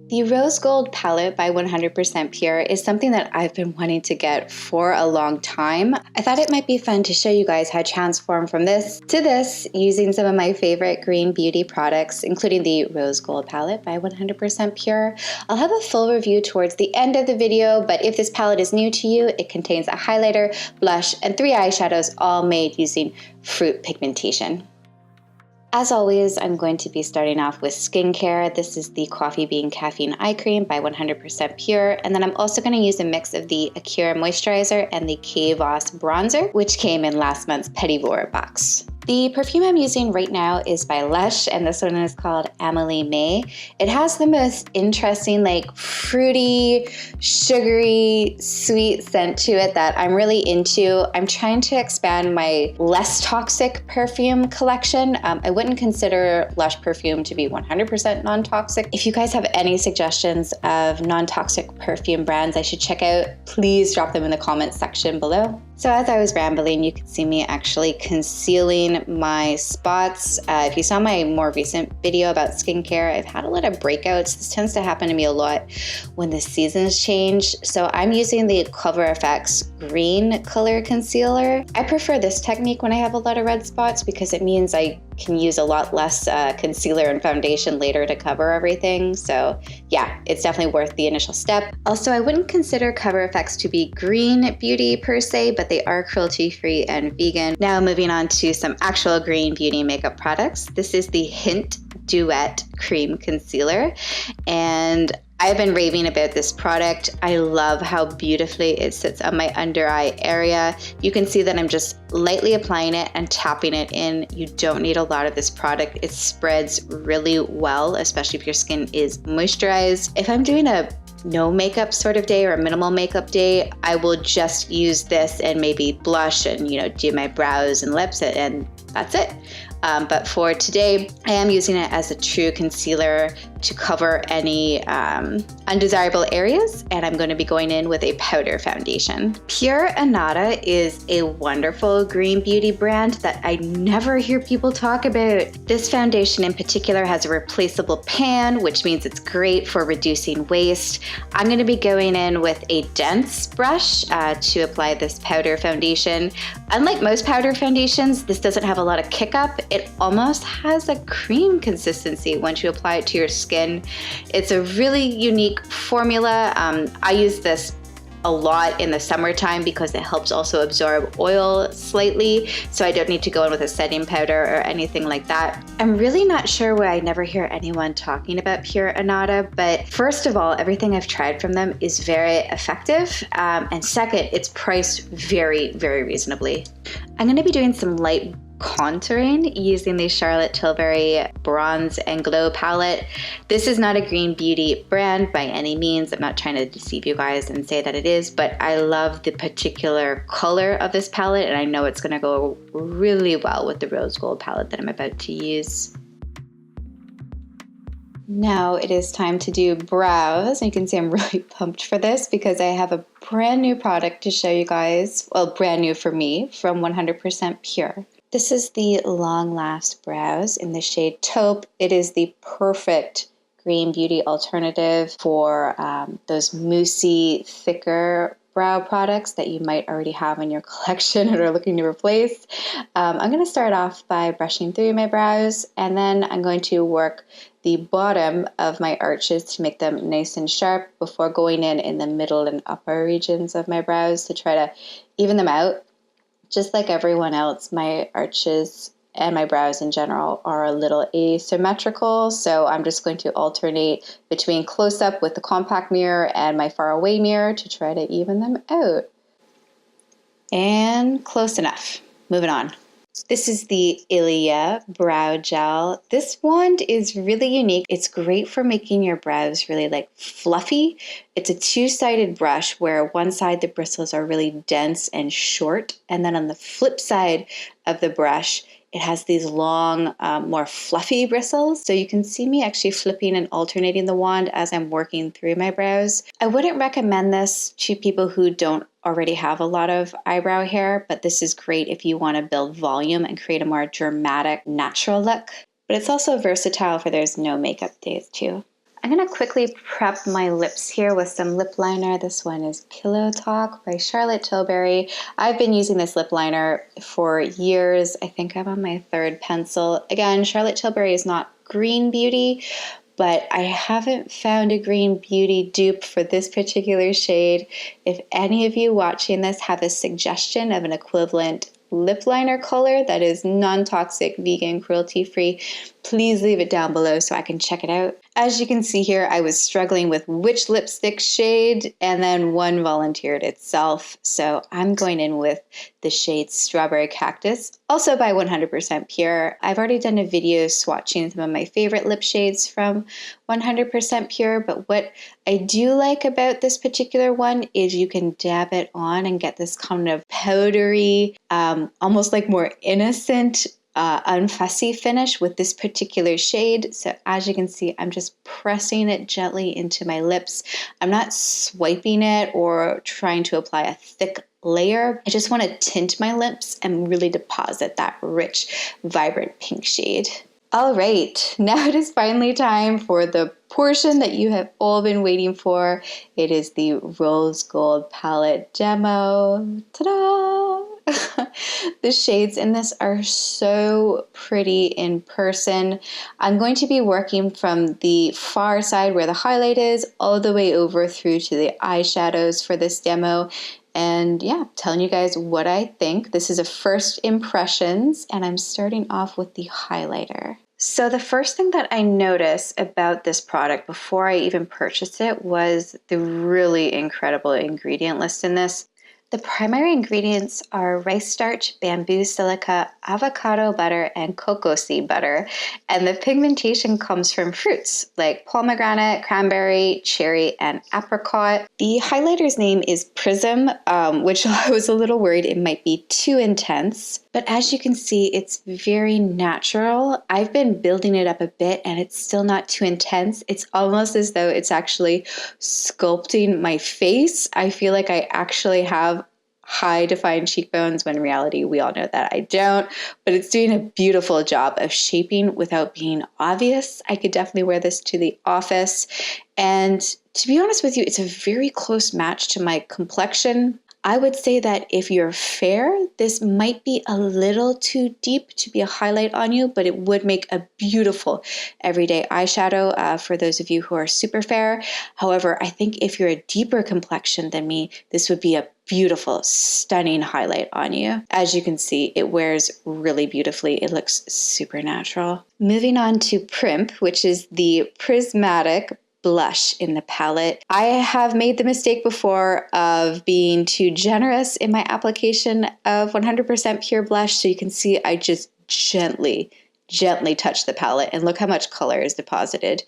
The Rose Gold palette by 100% Pure is something that I've been wanting to get for a long time. I thought it might be fun to show you guys how to transform from this to this using some of my favorite green beauty products, including the Rose Gold palette by 100% Pure. I'll have a full review towards the end of the video, but if this palette is new to you, it contains a highlighter, blush, and 3 eyeshadows, all made using fruit pigmentation. As always, I'm going to be starting off with skincare. This is the Coffee Bean Caffeine Eye Cream by 100% Pure. And then I'm also going to use a mix of the Akira Moisturizer and the K-Voss Bronzer, which came in last month's Petit Vour box. The perfume I'm using right now is by Lush, and this one is called Amelie May. It has the most interesting, like fruity, sugary, sweet scent to it that I'm really into. I'm trying to expand my less toxic perfume collection. I wouldn't consider Lush perfume to be 100% non-toxic. If you guys have any suggestions of non-toxic perfume brands I should check out, please drop them in the comments section below. So as I was rambling, you could see me actually concealing my spots. If you saw my more recent video about skincare, I've had a lot of breakouts. This tends to happen to me a lot when the seasons change. So I'm using the CoverFX green color concealer. I prefer this technique when I have a lot of red spots because it means I can use a lot less concealer and foundation later to cover everything. So yeah, it's definitely worth the initial step. Also, I wouldn't consider CoverFX to be green beauty per se, but they are cruelty-free and vegan. Now moving on to some actual green beauty makeup products. This is the Hint Duet Cream Concealer, and I've been raving about this product. I love how beautifully it sits on my under eye area. You can see that I'm just lightly applying it and tapping it in. You don't need a lot of this product. It spreads really well, especially if your skin is moisturized. If I'm doing a no makeup sort of day or a minimal makeup day, I will just use this and maybe blush and do my brows and lips, and that's it. But for today, I am using it as a true concealer to cover any undesirable areas, and I'm going to be going in with a powder foundation. Pure Annata is a wonderful green beauty brand that I never hear people talk about. This foundation in particular has a replaceable pan, which means it's great for reducing waste. I'm going to be going in with a dense brush to apply this powder foundation. Unlike most powder foundations, this doesn't have a lot of kick up. It almost has a cream consistency once you apply it to your skin. It's a really unique formula. I use this a lot in the summertime because it helps also absorb oil slightly, so I don't need to go in with a setting powder or anything like that. I'm really not sure why I never hear anyone talking about Pure Annata, but first of all, everything I've tried from them is very effective, and second, it's priced very, very reasonably. I'm going to be doing some light contouring using the Charlotte Tilbury Bronze and Glow palette. This is not a green beauty brand by any means. I'm not trying to deceive you guys and say that it is, but I love the particular color of this palette, and I know it's going to go really well with the Rose Gold palette that I'm about to use. Now it is time to do brows. You can see I'm really pumped for this because I have a brand new product to show you guys. Well, brand new for me, from 100% Pure. This is the Long Last Brows in the shade Taupe. It is the perfect green beauty alternative for those moussey, thicker brow products that you might already have in your collection or are looking to replace. I'm going to start off by brushing through my brows, and then I'm going to work the bottom of my arches to make them nice and sharp before going in the middle and upper regions of my brows to try to even them out. Just like everyone else, my arches and my brows in general are a little asymmetrical, so I'm just going to alternate between close-up with the compact mirror and my far-away mirror to try to even them out. And close enough. Moving on. This is the Ilia Brow Gel. This wand is really unique. It's great for making your brows really like fluffy. It's a two-sided brush where one side the bristles are really dense and short, and then on the flip side of the brush it has these long, more fluffy bristles. So you can see me actually flipping and alternating the wand as I'm working through my brows. I wouldn't recommend this to people who don't already have a lot of eyebrow hair, but this is great if you want to build volume and create a more dramatic, natural look. But it's also versatile for those no makeup days too. I'm gonna quickly prep my lips here with some lip liner. This one is Pillow Talk by Charlotte Tilbury. I've been using this lip liner for years. I think I'm on my 3rd pencil. Again, Charlotte Tilbury is not green beauty, but I haven't found a green beauty dupe for this particular shade. If any of you watching this have a suggestion of an equivalent lip liner color that is non-toxic, vegan, cruelty-free, please leave it down below so I can check it out. As you can see here, I was struggling with which lipstick shade, and then one volunteered itself. So I'm going in with the shade Strawberry Cactus, also by 100% Pure. I've already done a video swatching some of my favorite lip shades from 100% Pure, but what I do like about this particular one is you can dab it on and get this kind of powdery, almost like more innocent, unfussy finish with this particular shade. So as you can see, I'm just pressing it gently into my lips. I'm not swiping it or trying to apply a thick layer. I just want to tint my lips and really deposit that rich, vibrant pink shade. All right, now it is finally time for the portion that you have all been waiting for. It is the Rose Gold Palette Demo. Ta-da! The shades in this are so pretty in person. I'm going to be working from the far side where the highlight is all the way over through to the eyeshadows for this demo. And yeah, telling you guys what I think. This is a first impressions, and I'm starting off with the highlighter. So the first thing that I noticed about this product before I even purchased it was the really incredible ingredient list in this. The primary ingredients are rice starch, bamboo silica, avocado butter, and cocoa seed butter. And the pigmentation comes from fruits like pomegranate, cranberry, cherry, and apricot. The highlighter's name is Prism, which I was a little worried it might be too intense. But as you can see, it's very natural. I've been building it up a bit and it's still not too intense. It's almost as though it's actually sculpting my face. I feel like I actually have high defined cheekbones when in reality we all know that I don't, but it's doing a beautiful job of shaping without being obvious. I could definitely wear this to the office, and to be honest with you, it's a very close match to my complexion. I would say that if you're fair, this might be a little too deep to be a highlight on you, but it would make a beautiful everyday eyeshadow for those of you who are super fair. However, I think if you're a deeper complexion than me, this would be a beautiful, stunning highlight on you. As you can see, it wears really beautifully. It looks super natural. Moving on to Primp, which is the prismatic blush in the palette. I have made the mistake before of being too generous in my application of 100% pure blush. So you can see I just gently touch the palette, and look how much color is deposited.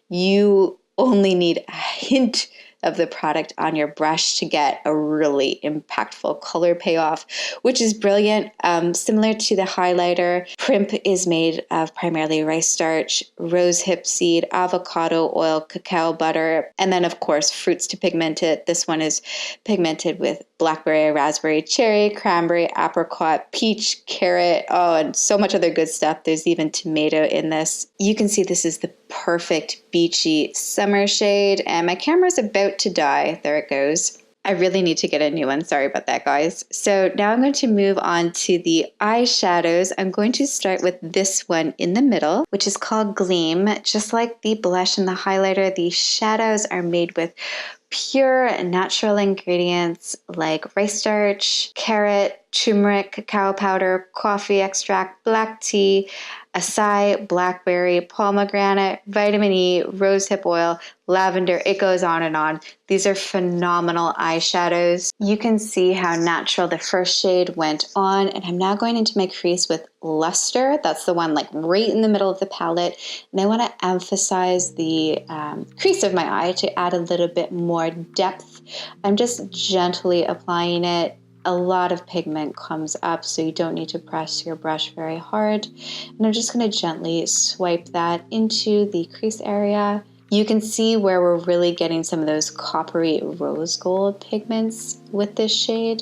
You only need a hint of the product on your brush to get a really impactful color payoff, which is brilliant. Similar to the highlighter, Primp is made of primarily rice starch, rosehip seed, avocado oil, cacao butter, and then of course fruits to pigment it. This one is pigmented with blackberry, raspberry, cherry, cranberry, apricot, peach, carrot, and so much other good stuff. There's even tomato in this. You can see this is the perfect beachy summer shade, and my camera's about to die. There it goes. I really need to get a new one. Sorry about that, guys. So now I'm going to move on to the eyeshadows. I'm going to start with this one in the middle, which is called Gleam. Just like the blush and the highlighter, these shadows are made with pure natural ingredients like rice starch, carrot, turmeric, cacao powder, coffee extract, black tea, acai, blackberry, pomegranate, vitamin E, rosehip oil, lavender. It goes on and on. These are phenomenal eyeshadows. You can see how natural the first shade went on, and I'm now going into my crease with Luster. That's the one like right in the middle of the palette, and I want to emphasize the crease of my eye to add a little bit more depth. I'm just gently applying it. A lot of pigment comes up, so you don't need to press your brush very hard. And I'm just going to gently swipe that into the crease area. You can see where we're really getting some of those coppery rose gold pigments with this shade.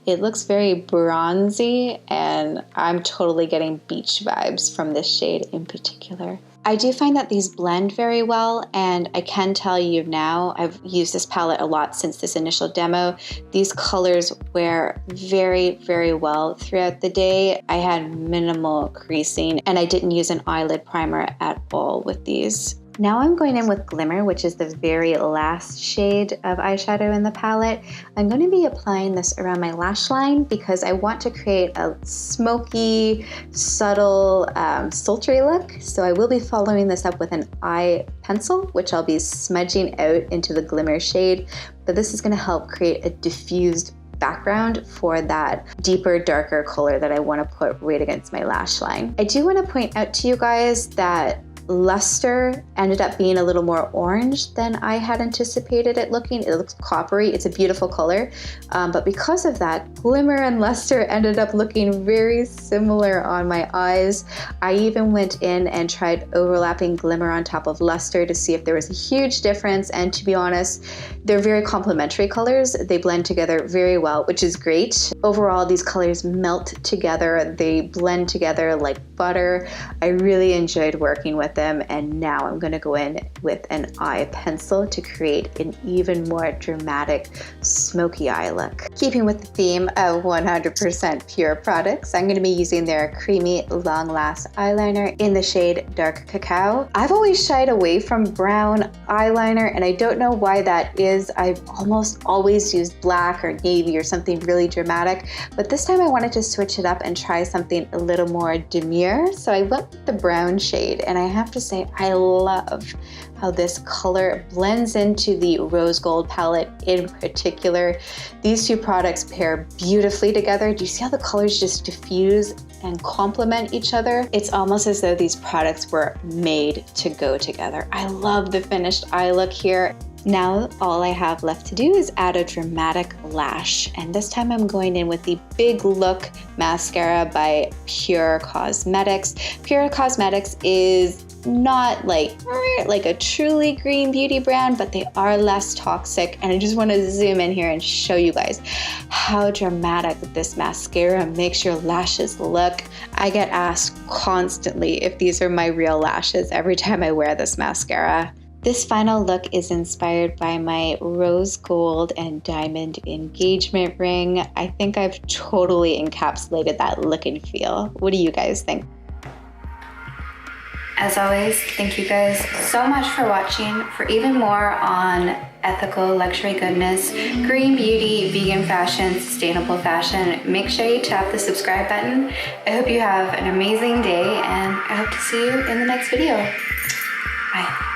It looks very bronzy, and I'm totally getting beach vibes from this shade in particular. I do find that these blend very well, and I can tell you now, I've used this palette a lot since this initial demo. These colors wear very, very well throughout the day. I had minimal creasing, and I didn't use an eyelid primer at all with these. Now I'm going in with Glimmer, which is the very last shade of eyeshadow in the palette. I'm going to be applying this around my lash line because I want to create a smoky, subtle, sultry look. So I will be following this up with an eye pencil, which I'll be smudging out into the Glimmer shade. But this is going to help create a diffused background for that deeper, darker color that I want to put right against my lash line. I do want to point out to you guys that Luster ended up being a little more orange than I had anticipated it looking. It looks coppery. It's a beautiful color. But because of that, Glimmer and Luster ended up looking very similar on my eyes. I even went in and tried overlapping Glimmer on top of Luster to see if there was a huge difference. And to be honest, they're very complementary colors. They blend together very well, which is great. Overall, these colors melt together. They blend together like butter. I really enjoyed working with them, and now I'm going to go in with an eye pencil to create an even more dramatic smoky eye look. Keeping with the theme of 100% pure products, I'm going to be using their creamy long last eyeliner in the shade Dark Cacao. I've always shied away from brown eyeliner, and I don't know why that is. I've almost always used black or navy or something really dramatic, but this time I wanted to switch it up and try something a little more demure, so I went with the brown shade, and I have to say I love how this color blends into the rose gold palette in particular. These two products pair beautifully together. Do you see how the colors just diffuse and complement each other? It's almost as though these products were made to go together. I love the finished eye look here. Now all I have left to do is add a dramatic lash, and this time I'm going in with the Big Look mascara by Pure Cosmetics. Pure Cosmetics is not like a truly green beauty brand, but they are less toxic, and I just want to zoom in here and show you guys how dramatic this mascara makes your lashes look. I get asked constantly if these are my real lashes every time I wear this mascara. This final look is inspired by my rose gold and diamond engagement ring. I think I've totally encapsulated that look and feel. What do you guys think? As always, thank you guys so much for watching. For even more on ethical luxury goodness, green beauty, vegan fashion, sustainable fashion, make sure you tap the subscribe button. I hope you have an amazing day, and I hope to see you in the next video. Bye.